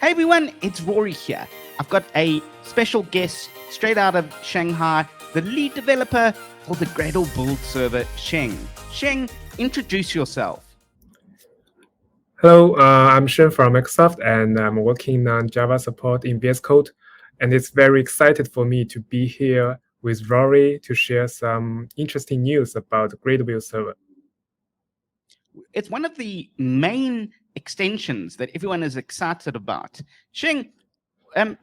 Hey everyone, it's Rory here. I've got a special guest straight out of Shanghai, the lead developer for the Gradle Build Server, Shen. Shen, introduce yourself. Hello, I'm Shen from Microsoft, and I'm working on Java support in VS Code. And it's very excited for me to be here with Rory to share some interesting news about the Gradle Build Server. It's one of the main extensions that everyone is excited about. Shen,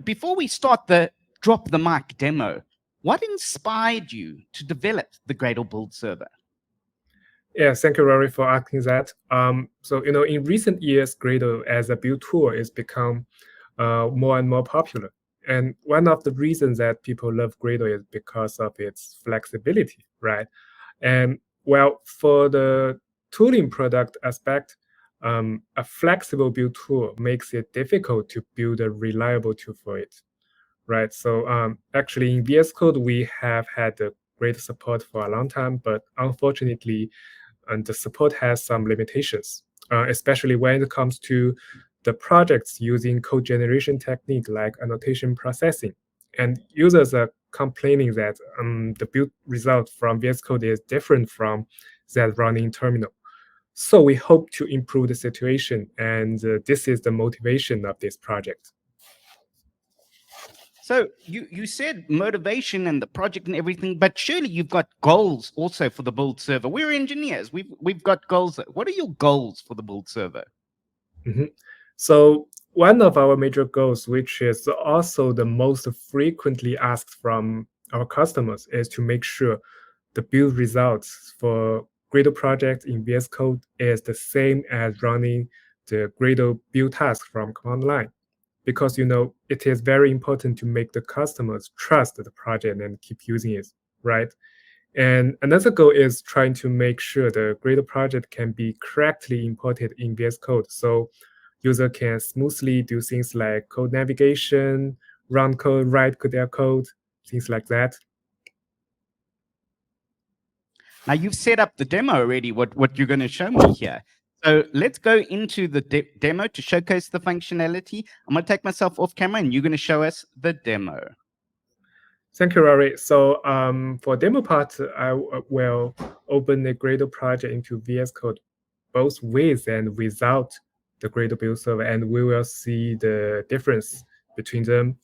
before we start the drop the mic demo, what inspired you to develop the Gradle Build Server? Yeah, thank you, Rory, for asking that. In recent years, Gradle as a build tool is become more and more popular. And one of the reasons that people love Gradle is because of its flexibility, right? And well, for the tooling product aspect, a flexible build tool makes it difficult to build a reliable tool for it, right? So actually in VS Code, we have had a great support for a long time, but unfortunately, the support has some limitations, especially when it comes to the projects using code generation technique like annotation processing. And users are complaining that the build result from VS Code is different from that running in terminal. So we hope to improve the situation, and this is the motivation of this project. So you said motivation and the project and everything, but surely you've got goals also for the build server. We're engineers. We've got goals. What are your goals for the build server? So one of our major goals, which is also the most frequently asked from our customers, is to make sure the build results for Gradle project in VS Code is the same as running the Gradle build task from command line. Because it is very important to make the customers trust the project and keep using it, right? And another goal is trying to make sure the Gradle project can be correctly imported in VS Code, so user can smoothly do things like code navigation, run code, write their code, things like that. Now you've set up the demo already, what you're going to show me here. So let's go into the demo to showcase the functionality. I'm going to take myself off camera and you're going to show us the demo. Thank you, Rory. So for demo part, I will open the Gradle project into VS Code, both with and without the Gradle Build Server, and we will see the difference between them.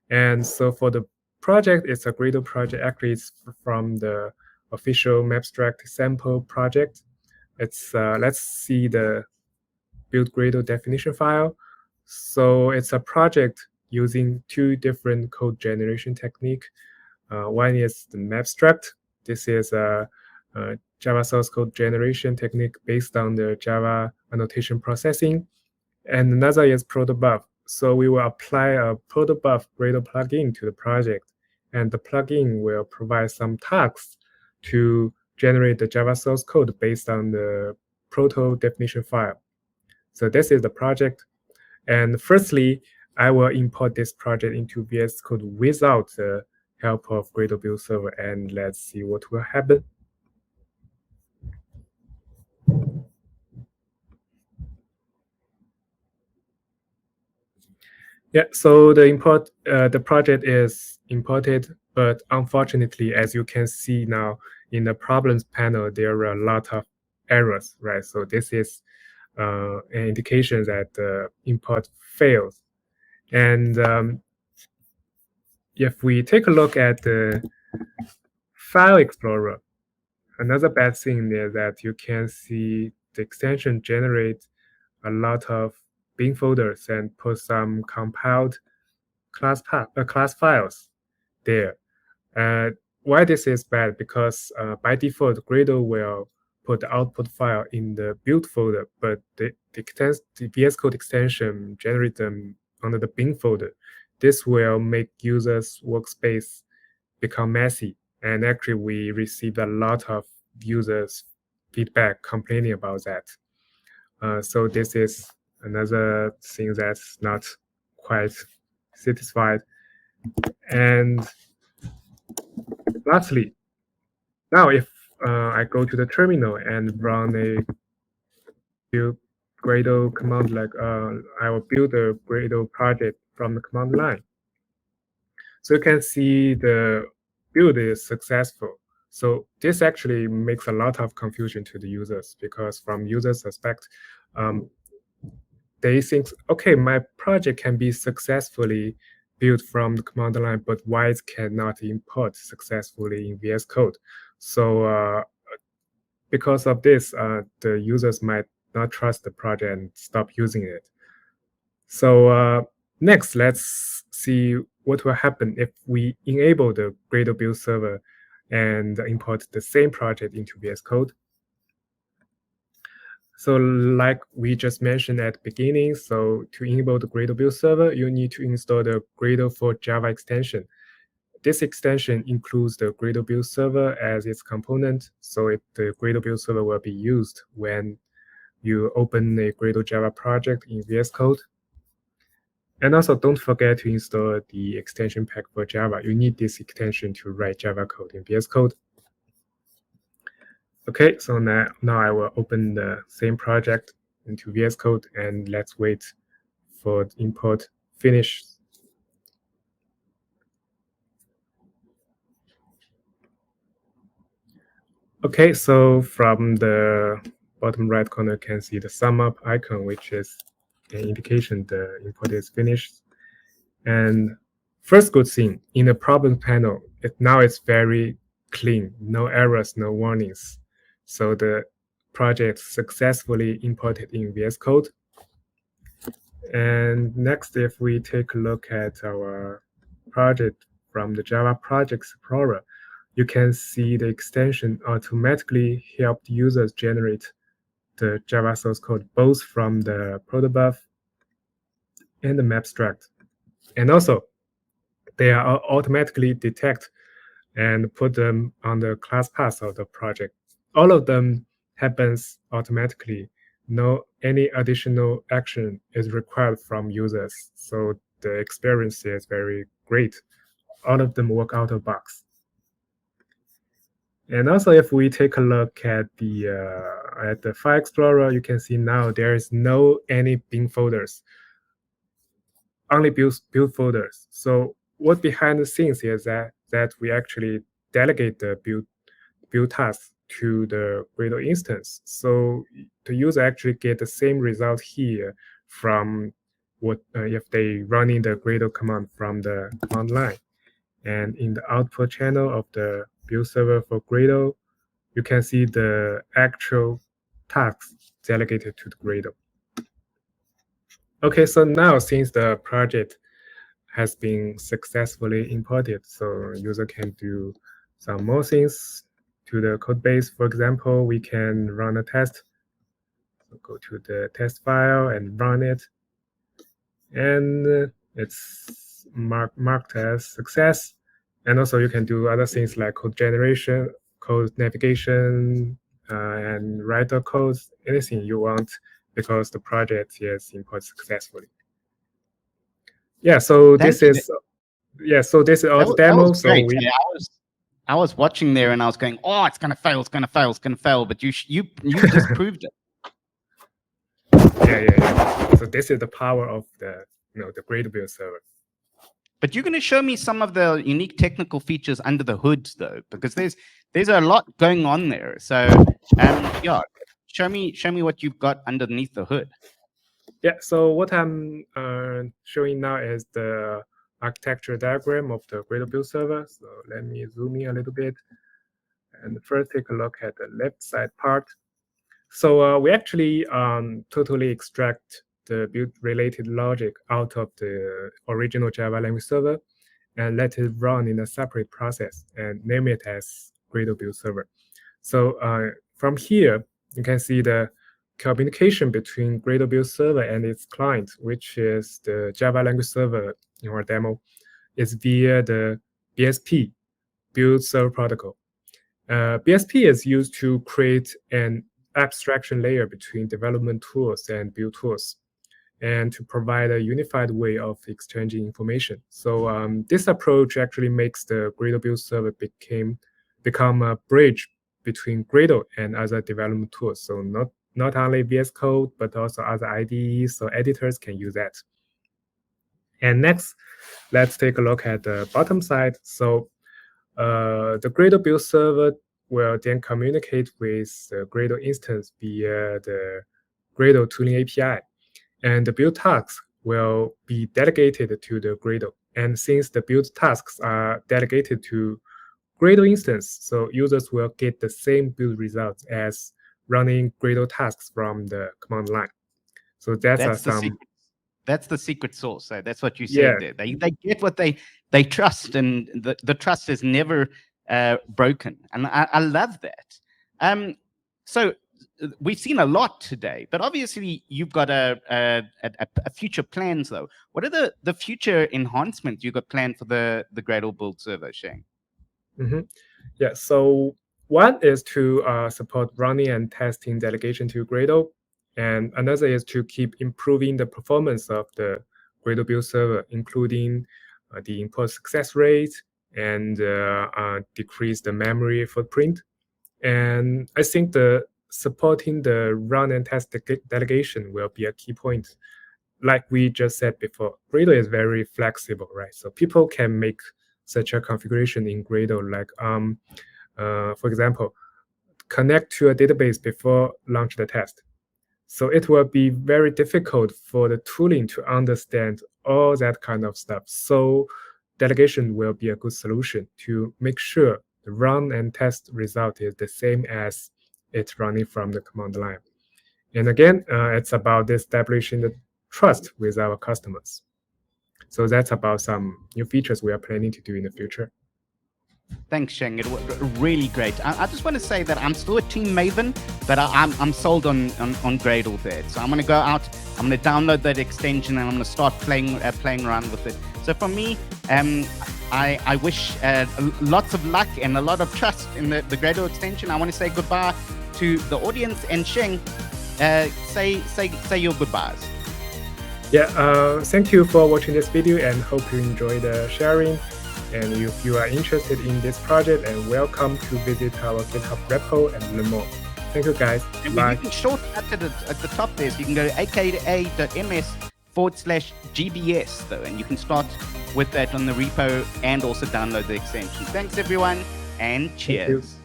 And so for the project, it's a Gradle project. Actually, it's from the official Mapstract sample project. Let's see the build Gradle definition file. So it's a project using two different code generation technique. One is the Mapstract. This is a Java source code generation technique based on the Java annotation processing. And another is protobuf. So we will apply a protobuf Gradle plugin to the project. And the plugin will provide some tasks to generate the Java source code based on the proto definition file. So this is the project. And firstly, I will import this project into VS Code without the help of Gradle Build Server, and let's see what will happen. Yeah, so the project is imported, but unfortunately, as you can see now in the problems panel, there are a lot of errors, right? So this is an indication that the import fails. And if we take a look at the File Explorer, another bad thing is that you can see the extension generate a lot of bin folders and put some compiled class files there. Why this is bad? Because by default, Gradle will put the output file in the build folder, but the VS Code extension generate them under the bin folder. This will make users' workspace become messy. And actually, we received a lot of users' feedback complaining about that. So this is another thing that's not quite satisfied. And lastly, now if I go to the terminal and run a build Gradle command, like I will build a Gradle project from the command line. So you can see the build is successful. So this actually makes a lot of confusion to the users, because from users' aspect, they think, okay, my project can be successfully built from the command line, but why it cannot import successfully in VS Code? So because of this, the users might not trust the project and stop using it. So next, let's see what will happen if we enable the Gradle Build Server and import the same project into VS Code. So like we just mentioned at the beginning, so to enable the Gradle Build Server, you need to install the Gradle for Java extension. This extension includes the Gradle Build Server as its component, so the Gradle Build Server will be used when you open a Gradle Java project in VS Code. And also, don't forget to install the extension pack for Java. You need this extension to write Java code in VS Code. Okay, so now I will open the same project into VS Code, and let's wait for the import finish. Okay, so from the bottom right corner, you can see the sum up icon, which is an indication the import is finished. And first good thing, in the problem panel, now it's very clean, no errors, no warnings. So the project successfully imported in VS Code. And next, if we take a look at our project from the Java Project Explorer, you can see the extension automatically helped users generate the Java source code, both from the protobuf and the mapstruct. And also, they are automatically detect and put them on the class path of the project. All of them happens automatically. No any additional action is required from users. So the experience is very great. All of them work out of box. And also, if we take a look at the File Explorer, you can see now there is no any bin folders, only build folders. So what behind the scenes is that we actually delegate the build task to the Gradle instance. So the user actually get the same result here from what if they running the Gradle command from the command line. And in the output channel of the build server for Gradle, you can see the actual tasks delegated to the Gradle. Okay, so now since the project has been successfully imported, so user can do some more things to the code base. For example, we can run a test. So go to the test file and run it. And it's marked as success. And also you can do other things like code generation, code navigation, and write the codes, anything you want, because the project is imported successfully. Yeah, so this is all the demo. So I was watching there and I was going, oh, it's gonna fail, it's gonna fail, it's gonna fail. But you just proved it. Yeah. So this is the power of the Gradle Build Server. But you're going to show me some of the unique technical features under the hood, though, because there's a lot going on there. So yeah, show me what you've got underneath the hood. Yeah. So what I'm showing now is the architecture diagram of the Gradle Build Server. So let me zoom in a little bit, and first take a look at the left side part. So we actually totally extract the build-related logic out of the original Java language server and let it run in a separate process and name it as Gradle Build Server. So from here, you can see the communication between Gradle Build Server and its client, which is the Java language server in our demo, is via the BSP, Build Server Protocol. BSP is used to create an abstraction layer between development tools and build tools, and to provide a unified way of exchanging information. So this approach actually makes the Gradle Build Server become a bridge between Gradle and other development tools. So not only VS Code, but also other IDEs, so editors can use that. And next, let's take a look at the bottom side. So the Gradle Build Server will then communicate with the Gradle instance via the Gradle tooling API. And the build tasks will be delegated to the Gradle. And since the build tasks are delegated to Gradle instance, so users will get the same build results as running Gradle tasks from the command line. So that's the secret sauce. That's what you said there. They get what they trust, and the trust is never broken. And I love that. So we've seen a lot today, but obviously you've got a future plans though. What are the future enhancements you got planned for the Gradle Build Server, Shen? Yeah, so one is to support running and testing delegation to Gradle, and another is to keep improving the performance of the Gradle Build Server, including the import success rate and decrease the memory footprint. And I think supporting the run and test delegation will be a key point. Like we just said before, Gradle is very flexible, right? So people can make such a configuration in Gradle, like for example, connect to a database before launch the test. So it will be very difficult for the tooling to understand all that kind of stuff. So delegation will be a good solution to make sure the run and test result is the same as it's running from the command line. And again, it's about establishing the trust with our customers. So that's about some new features we are planning to do in the future. Thanks, Shen. It was really great. I just want to say that I'm still a Team Maven, but I'm sold on Gradle there. So I'm going to go out, I'm going to download that extension, and I'm going to start playing around with it. So for me, I wish lots of luck and a lot of trust in the Gradle extension. I want to say goodbye to the audience, and Shen, say your goodbyes. Yeah, thank you for watching this video, and hope you enjoy the sharing. And if you are interested in this project, and welcome to visit our GitHub repo and learn more. Thank you, guys. And bye. You can shortcut at the top there, so you can go to aka.ms/GBS though, and you can start with that on the repo and also download the extension. Thanks everyone, and cheers.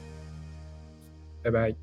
Bye bye.